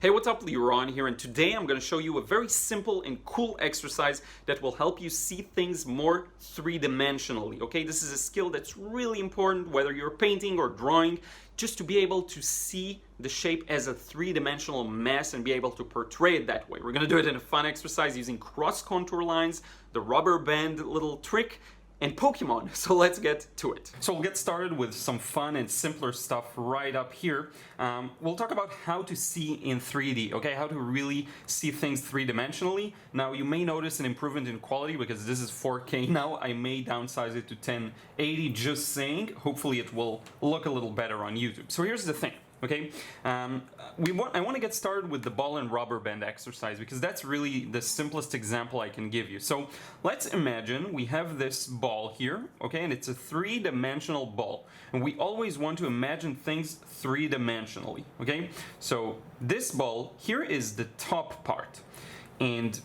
Hey, what's up, Liron here, and today I'm going to show you a very simple and cool exercise that will help you see things more three-dimensionally, okay? This is a skill that's really important whether you're painting or drawing, just to be able to see the shape as a three-dimensional mass and be able to portray it that way. We're going to do it in a fun exercise using cross-contour lines, the rubber band little trick, and Pokemon. So let's get to it. So we'll get started with some fun and simpler stuff right up here. We'll talk about how to see in 3D, okay? How to really see things three-dimensionally. Now you may notice an improvement in quality because this is 4K now. I may downsize it to 1080, just saying. Hopefully it will look a little better on YouTube. So here's the thing. Okay, I want to get started with the ball and rubber band exercise because that's really the simplest example I can give you. So let's imagine we have this ball here, okay, and it's a three-dimensional ball. And we always want to imagine things three-dimensionally, okay? So this ball here is the top part. And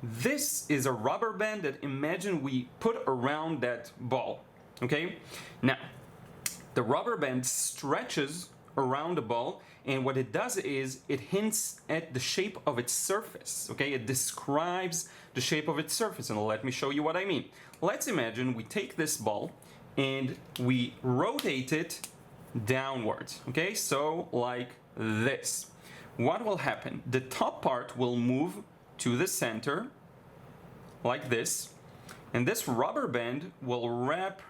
this is a rubber band that imagine we put around that ball, okay? Now, the rubber band stretches around the ball, and what it does is it hints at the shape of its surface, okay? It describes the shape of its surface, and let me show you what I mean. Let's imagine we take this ball and we rotate it downwards, okay? So like this. What will happen? The top part will move to the center like this, and this rubber band will wrap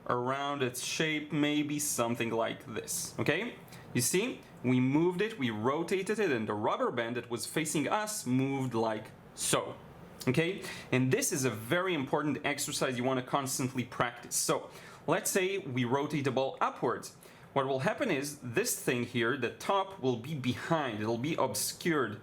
around its shape, maybe something like this, okay? You see, we moved it, we rotated it, and the rubber band that was facing us moved like so, okay? And this is a very important exercise you want to constantly practice. So let's say we rotate the ball upwards. What will happen is this thing here, the top, will be behind, it'll be obscured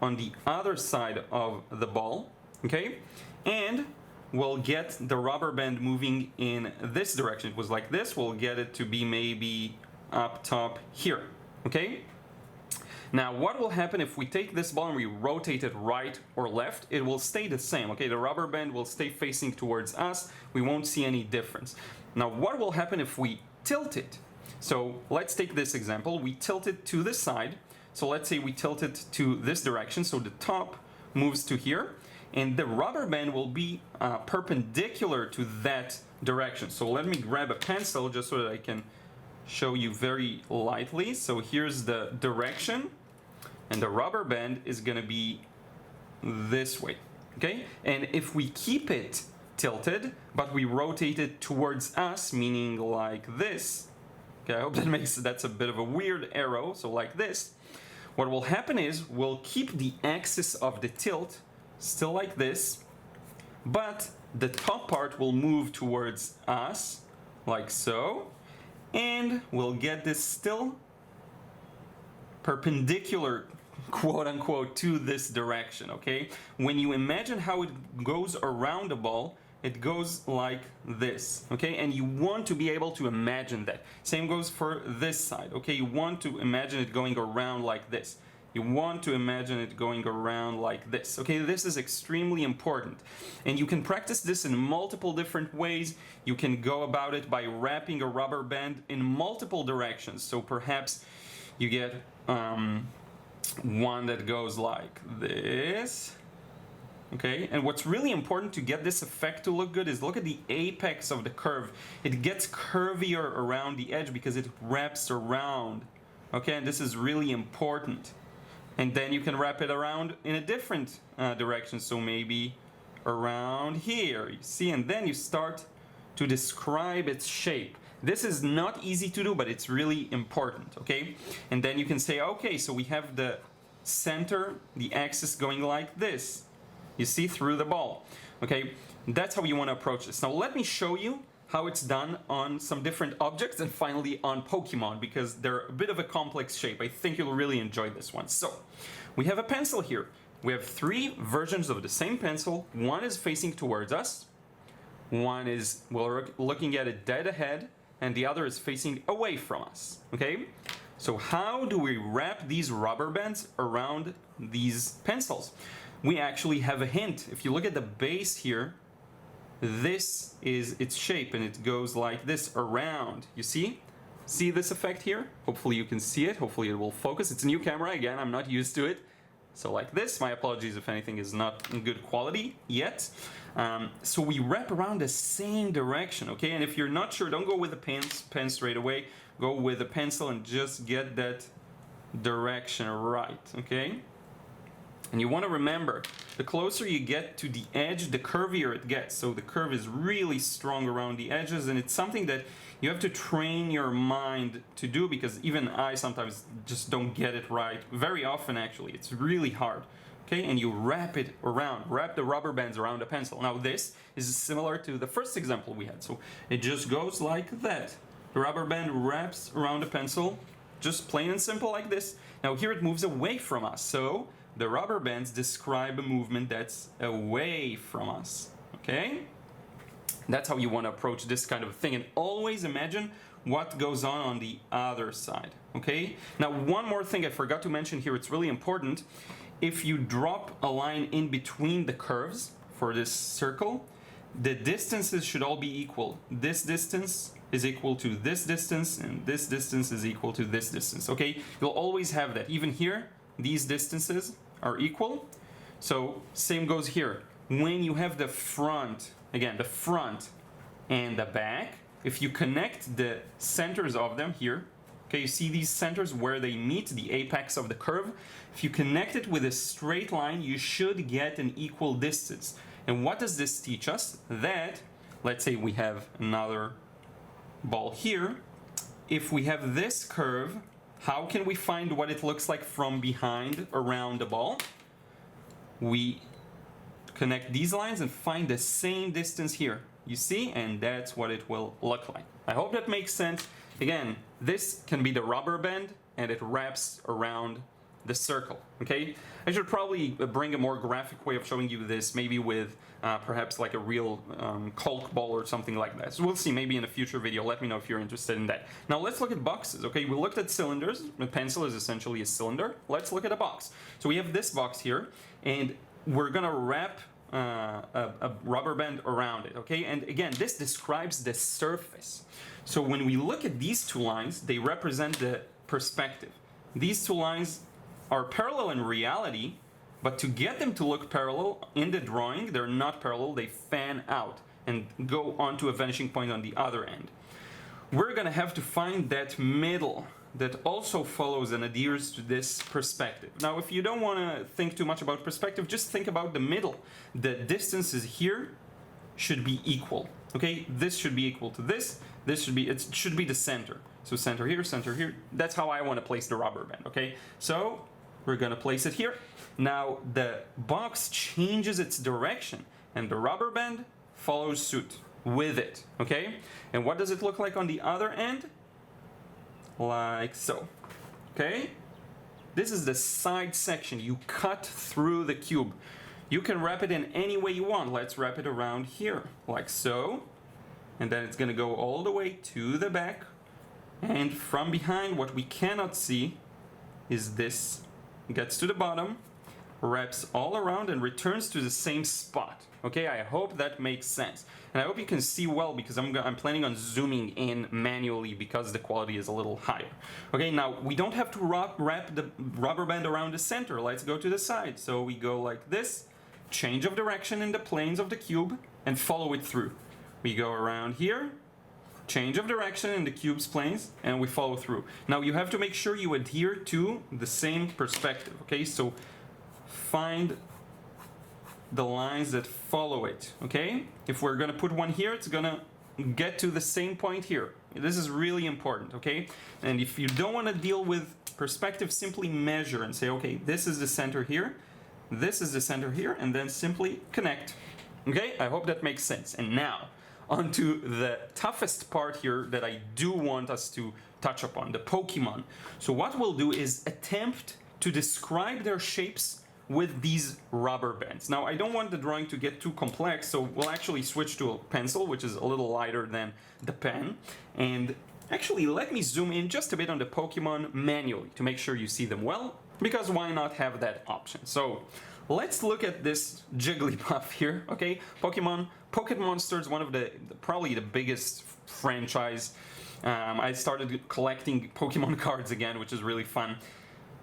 on the other side of the ball, okay? And we'll get the rubber band moving in this direction. It was like this, we'll get it to be maybe up top here, okay? Now what will happen if we take this ball and we rotate it right or left? It will stay the same, okay? The rubber band will stay facing towards us. We won't see any difference. Now what will happen if we tilt it? So let's take this example. We tilt it to the side. So let's say we tilt it to this direction. So the top moves to here, and the rubber band will be perpendicular to that direction. So let me grab a pencil just so that I can show you very lightly. So here's the direction, and the rubber band is going to be this way, okay? And if we keep it tilted but we rotate it towards us, meaning like this, okay, I hope that's a bit of a weird arrow, so like this, what will happen is we'll keep the axis of the tilt still like this, but the top part will move towards us like so, and we'll get this still perpendicular, quote unquote, to this direction, okay? When you imagine how it goes around the ball, it goes like this, okay? And you want to be able to imagine that. Same goes for this side, okay? You want to imagine it going around like this. You want to imagine it going around like this. Okay, this is extremely important. And you can practice this in multiple different ways. You can go about it by wrapping a rubber band in multiple directions. So perhaps you get one that goes like this. Okay, and what's really important to get this effect to look good is look at the apex of the curve. It gets curvier around the edge because it wraps around. Okay, and this is really important. And then you can wrap it around in a different direction, so maybe around here, you see, and then you start to describe its shape. This is not easy to do, but it's really important, okay? And then you can say, okay, so we have the center, the axis going like this, you see, through the ball, okay? That's how you want to approach this. Now let me show you how it's done on some different objects, and finally on Pokemon, because they're a bit of a complex shape. I think you'll really enjoy this one. So we have a pencil here. We have three versions of the same pencil. One is facing towards us, one is, we're looking at it dead ahead, and the other is facing away from us, okay? So how do we wrap these rubber bands around these pencils? We actually have a hint. If you look at the base here, this is its shape, and it goes like this around, you see? See this effect here? Hopefully you can see it. Hopefully it will focus. It's a new camera. Again, I'm not used to it. So like this. My apologies if anything is not in good quality yet. So we wrap around the same direction, okay? And if you're not sure, don't go with the pen straight away. Go with a pencil and just get that direction right, okay? And you want to remember, the closer you get to the edge, the curvier it gets. So the curve is really strong around the edges, and it's something that you have to train your mind to do, because even I sometimes just don't get it right. Very often, actually, it's really hard. Okay, and you wrap it around, wrap the rubber bands around a pencil. Now this is similar to the first example we had. So it just goes like that. The rubber band wraps around the pencil, just plain and simple like this. Now here it moves away from us. So the rubber bands describe a movement that's away from us, okay? That's how you want to approach this kind of thing, and always imagine what goes on the other side, okay? Now, one more thing I forgot to mention here, it's really important. If you drop a line in between the curves for this circle, the distances should all be equal. This distance is equal to this distance, and this distance is equal to this distance, okay? You'll always have that. Even here, these distances are equal. So same goes here. When you have the front, again, the front and the back, if you connect the centers of them here, okay, you see these centers where they meet, the apex of the curve. If you connect it with a straight line, you should get an equal distance. And what does this teach us? That, let's say we have another ball here. If we have this curve, how can we find what it looks like from behind around the ball? We connect these lines and find the same distance here. You see? And that's what it will look like. I hope that makes sense. Again, this can be the rubber band, and it wraps around the circle, okay? I should probably bring a more graphic way of showing you this, maybe with perhaps like a real caulk ball or something like that. So we'll see, maybe in a future video. Let me know if you're interested in that. Now let's look at boxes, okay? We looked at cylinders. A pencil is essentially a cylinder. Let's look at a box. So we have this box here, and we're gonna wrap a rubber band around it, okay? And again, this describes the surface. So when we look at these two lines, they represent the perspective. These two lines are parallel in reality, but to get them to look parallel in the drawing, they're not parallel, they fan out and go on to a vanishing point on the other end. We're gonna have to find that middle that also follows and adheres to this perspective. Now, if you don't want to think too much about perspective, just think about the middle. The distances here should be equal, okay? This should be equal to this. This should be, it should be the center. So center here, center here. That's how I want to place the rubber band, okay? So we're gonna place it here. Now the box changes its direction, and the rubber band follows suit with it, okay? And what does it look like on the other end? Like so, okay? This is the side section. You cut through the cube. You can wrap it in any way you want. Let's wrap it around here, like so. And then it's gonna go all the way to the back. And from behind, what we cannot see is this. It gets to the bottom, wraps all around, and returns to the same spot. Okay, I hope that makes sense. And I hope you can see well, because I'm planning on zooming in manually because the quality is a little higher. Okay, now we don't have to wrap the rubber band around the center. Let's go to the side. So we go like this, change of direction in the planes of the cube, and follow it through. We go around here, change of direction in the cube's planes, and we follow through. Now you have to make sure you adhere to the same perspective, okay? So find the lines that follow it, okay? If we're gonna put one here, it's gonna get to the same point here. This is really important, okay? And if you don't wanna deal with perspective, simply measure and say, okay, this is the center here, this is the center here, and then simply connect. Okay, I hope that makes sense. And now, onto the toughest part here that I do want us to touch upon, the Pokemon. So what we'll do is attempt to describe their shapes with these rubber bands. Now, I don't want the drawing to get too complex, so we'll actually switch to a pencil, which is a little lighter than the pen. And actually, let me zoom in just a bit on the Pokemon manually to make sure you see them well, because why not have that option? So let's look at this Jigglypuff here, okay? Pocket Monsters, one of probably the biggest franchise I started collecting Pokemon cards again, which is really fun.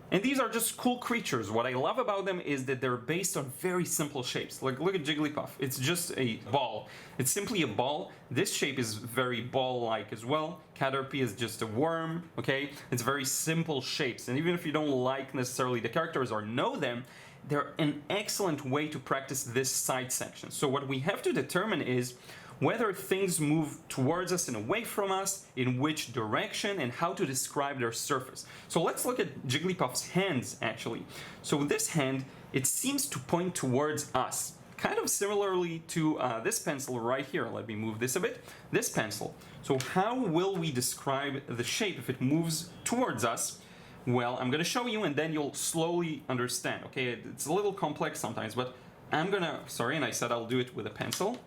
And these are just cool creatures. What I love about them is that they're based on very simple shapes. Like, look at Jigglypuff. It's just a ball. It's simply a ball. This shape is very ball-like as well. Caterpie is just a worm, okay? It's very simple shapes. And even if you don't like necessarily the characters or know them, they're an excellent way to practice this side section. So what we have to determine is whether things move towards us and away from us, in which direction, and how to describe their surface. So let's look at Jigglypuff's hands, actually. So this hand, it seems to point towards us, kind of similarly to this pencil right here. Let me move this a bit. This pencil. So how will we describe the shape if it moves towards us? Well, I'm going to show you, and then you'll slowly understand, okay? It's a little complex sometimes, but I'm gonna, sorry, and I said I'll do it with a pencil.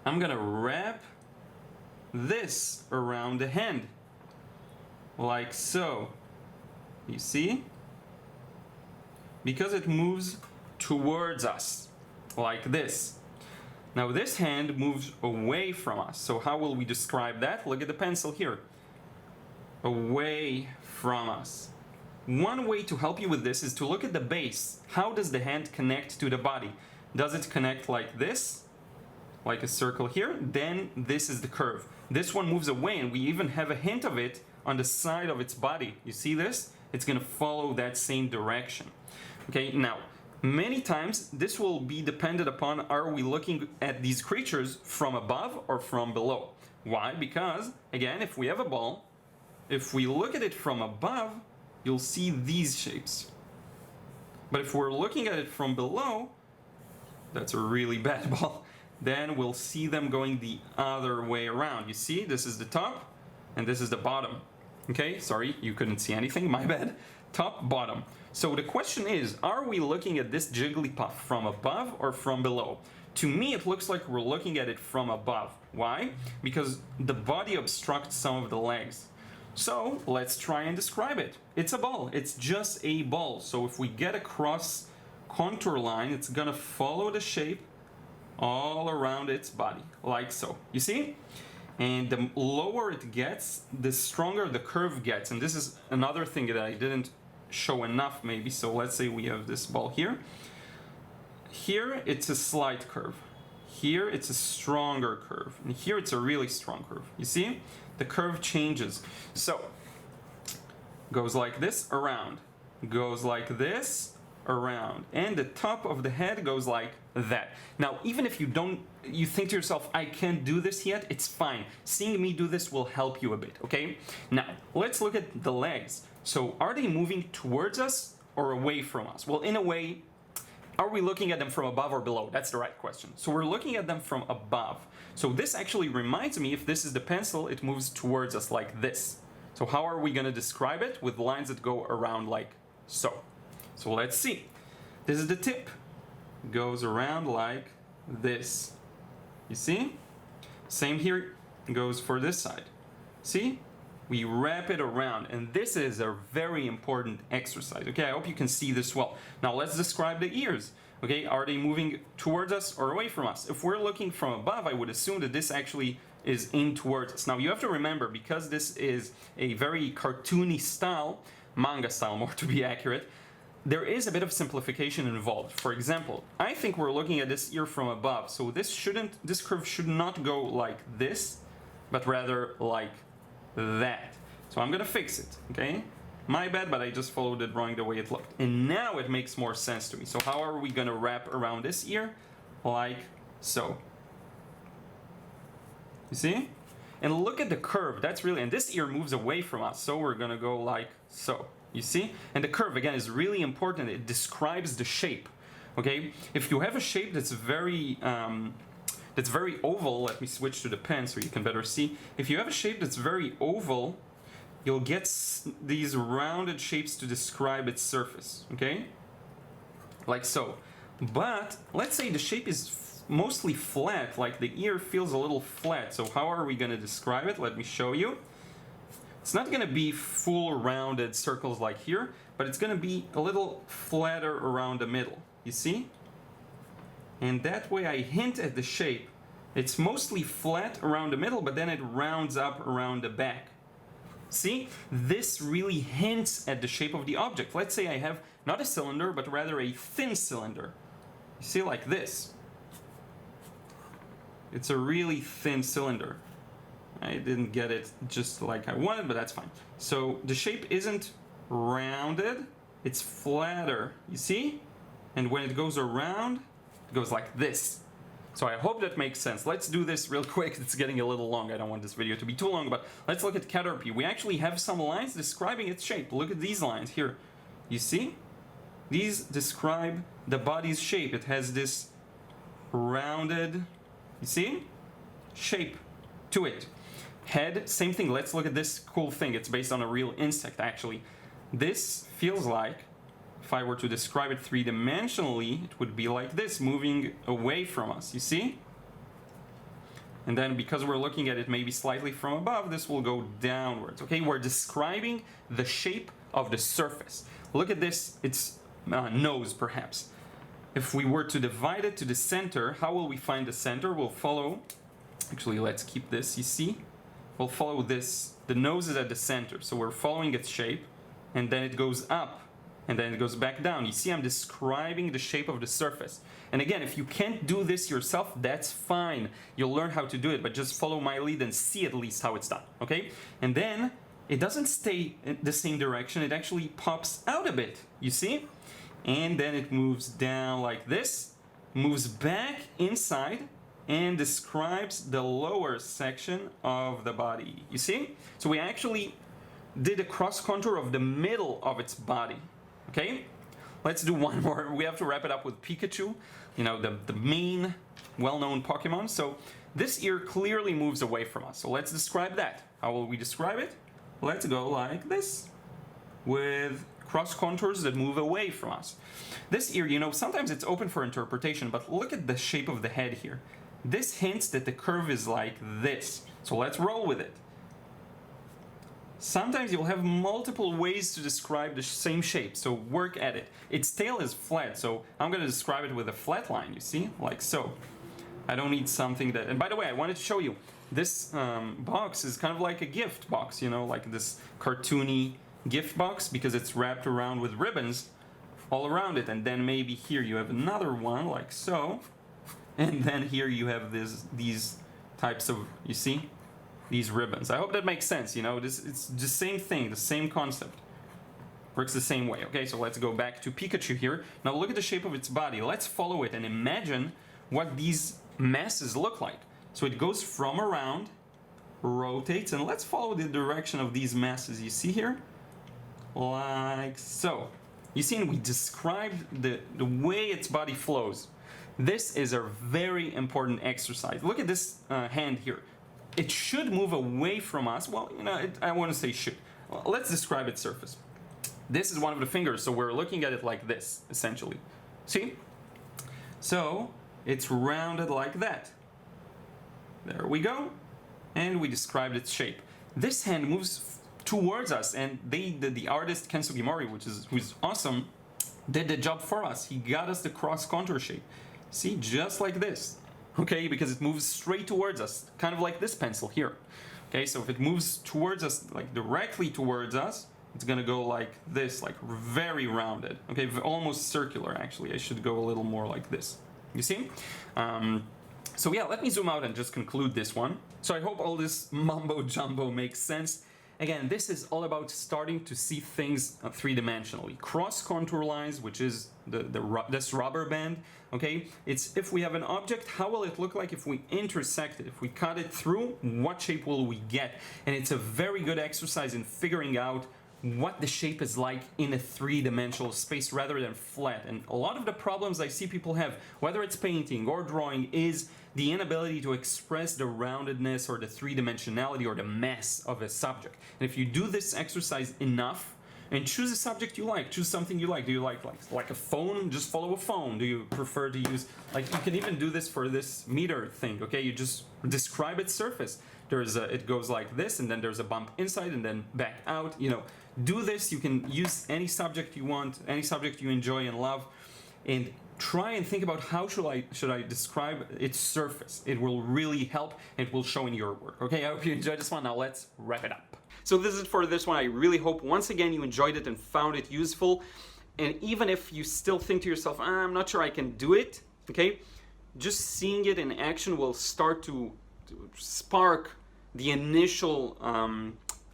I'm gonna wrap this around the hand, like so. You see? Because it moves towards us, like this. Now this hand moves away from us, so how will we describe that? Look at the pencil here. Away from us. One way to help you with this is to look at the base. How does the hand connect to the body? Does it connect like this? Like a circle here? Then this is the curve. This one moves away, and we even have a hint of it on the side of its body. You see this? It's gonna follow that same direction. Okay, now, many times this will be dependent upon, are we looking at these creatures from above or from below? Why? Because, again, if we have a ball, if we look at it from above, you'll see these shapes. But if we're looking at it from below, that's a really bad ball. Then we'll see them going the other way around. You see, this is the top, and this is the bottom. Okay, sorry, you couldn't see anything, my bad. Top, bottom. So the question is, are we looking at this Jigglypuff from above or from below? To me, it looks like we're looking at it from above. Why? Because the body obstructs some of the legs. So let's try and describe it. It's a ball. It's just a ball. So if we get a cross contour line, it's gonna follow the shape all around its body, like so. You see? And the lower it gets, the stronger the curve gets. And this is another thing that I didn't show enough maybe. So let's say we have this ball here. Here it's a slight curve. Here it's a stronger curve. And here it's a really strong curve. You see? The curve changes. So, goes like this, around. Goes like this, around, and the top of the head goes like that. Now, even if you think to yourself, I can't do this yet, it's fine. Seeing me do this will help you a bit, okay? Now, let's look at the legs. So, are they moving towards us or away from us? Well, in a way, are we looking at them from above or below? That's the right question. So we're looking at them from above. So this actually reminds me, if this is the pencil, it moves towards us like this. So how are we going to describe it? With lines that go around like so. So let's see. This is the tip. Goes around like this. You see? Same here goes for this side. See? We wrap it around, and this is a very important exercise. Okay, I hope you can see this well. Now let's describe the ears. Okay, are they moving towards us or away from us? If we're looking from above, I would assume that this actually is in towards us. Now you have to remember, because this is a very cartoony style, manga style more to be accurate, there is a bit of simplification involved. For example, I think we're looking at this ear from above, so this curve should not go like this, but rather like that. So I'm gonna fix it, okay? My bad, but I just followed the drawing the way it looked. And now it makes more sense to me. So how are we gonna wrap around this ear? Like so. You see? And look at the curve, that's really, and this ear moves away from us, so we're gonna go like so. You see? And the curve, again, is really important. It describes the shape, okay? If you have a shape that's very oval, let me switch to the pen so you can better see. If you have a shape that's very oval, you'll get these rounded shapes to describe its surface, okay? Like so. But let's say the shape is mostly flat, like the ear feels a little flat. So how are we gonna describe it? Let me show you. It's not gonna be full rounded circles like here, but it's gonna be a little flatter around the middle, you see? And that way I hint at the shape It's mostly flat around the middle, but then it rounds up around the back. See, this really hints at the shape of the object. Let's say I have not a cylinder, but rather a thin cylinder. You see, like this. It's a really thin cylinder. I didn't get it just like I wanted, but that's fine. So the shape isn't rounded, it's flatter, you see? And when it goes around, it goes like this. So I hope that makes sense. Let's do this real quick. It's getting a little long. I don't want this video to be too long, but let's look at Caterpie. We actually have some lines describing its shape. Look at these lines here. You see? These describe the body's shape. It has this rounded, you see? Shape to it. Head, same thing. Let's look at this cool thing. It's based on a real insect, actually. This feels like, if I were to describe it three-dimensionally, it would be like this, moving away from us, you see? And then because we're looking at it maybe slightly from above, this will go downwards, okay? We're describing the shape of the surface. Look at this, its nose, perhaps. If we were to divide it to the center, how will we find the center? We'll follow, actually, let's keep this, you see? We'll follow this, the nose is at the center, so we're following its shape, and then it goes up. And then it goes back down. You see, I'm describing the shape of the surface. And again, if you can't do this yourself, that's fine. You'll learn how to do it, but just follow my lead and see at least how it's done, okay? And then it doesn't stay in the same direction. It actually pops out a bit, you see? And then it moves down like this, moves back inside, and describes the lower section of the body. You see? So we actually did a cross contour of the middle of its body. Okay, let's do one more. We have to wrap it up with Pikachu, you know, the main well-known Pokemon. So this ear clearly moves away from us. So let's describe that. How will we describe it? Let's go like this, with cross contours that move away from us. This ear, you know, sometimes it's open for interpretation, but look at the shape of the head here. This hints that the curve is like this. So let's roll with it. Sometimes you'll have multiple ways to describe the same shape, so work at it. Its tail is flat, so I'm going to describe it with a flat line, you see? Like so. I don't need something that... And by the way, I wanted to show you, this box is kind of like a gift box, you know, like this cartoony gift box, because it's wrapped around with ribbons all around it. And then maybe here you have another one, like so. And then here you have these types of, you see? These ribbons. I hope that makes sense, you know, it's the same thing, the same concept. Works the same way. Okay, so let's go back to Pikachu here. Now look at the shape of its body. Let's follow it and imagine what these masses look like. So it goes from around, rotates, and let's follow the direction of these masses. You see here? Like so. You see, we described the way its body flows. This is a very important exercise. Look at this hand here. It should move away from us. Well, you know, I want to say should. Well, let's describe its surface. This is one of the fingers, so we're looking at it like this, essentially. See? So, it's rounded like that. There we go. And we described its shape. This hand moves towards us, and the artist Ken Sugimori, who's awesome, did the job for us. He got us the cross contour shape. See, just like this. Okay, because it moves straight towards us, kind of like this pencil here. Okay, so if it moves towards us, like directly towards us, it's gonna go like this, like very rounded. Okay, almost circular actually. I should go a little more like this. You see? So yeah, let me zoom out and just conclude this one. So I hope all this mumbo jumbo makes sense. Again, this is all about starting to see things three-dimensionally. Cross contour lines, which is this rubber band, okay? It's if we have an object, how will it look like if we intersect it? If we cut it through, what shape will we get? And it's a very good exercise in figuring out what the shape is like in a three-dimensional space rather than flat. And a lot of the problems I see people have, whether it's painting or drawing, is the inability to express the roundedness or the three-dimensionality or the mass of a subject. And if you do this exercise enough, and choose a subject you like, choose something you like. Do you like a phone? Just follow a phone. Do you prefer to use, like, you can even do this for this meter thing, okay? You just describe its surface. It goes like this, and then there's a bump inside and then back out, you know. Do this, you can use any subject you want, any subject you enjoy and love. and try and think about how should I describe its surface. It will really help, and it will show in your work. Okay, I hope you enjoyed this one. Now let's wrap it up. So this is it for this one. I really hope once again you enjoyed it and found it useful. And even if you still think to yourself, I'm not sure I can do it, okay, just seeing it in action will start to spark the initial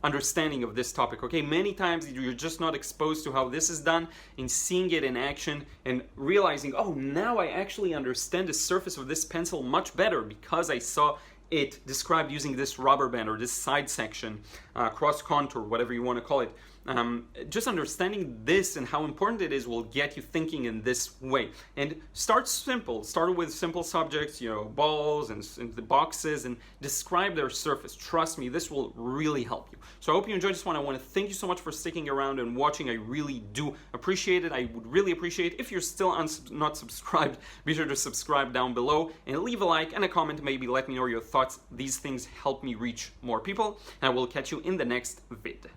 understanding of this topic. Okay, many times you're just not exposed to how this is done, and seeing it in action and realizing, oh, now I actually understand the surface of this pencil much better because I saw it described using this rubber band or this side section, cross contour, whatever you want to call it. Just understanding this and how important it is will get you thinking in this way. And start simple. Start with simple subjects, balls and the boxes, and describe their surface. Trust me, this will really help you. So I hope you enjoyed this one. I want to thank you so much for sticking around and watching. I really do appreciate it. I would really appreciate it if you're still not subscribed. Be sure to subscribe down below and leave a like and a comment. Maybe let me know your thoughts. These things help me reach more people. And I will catch you in the next vid.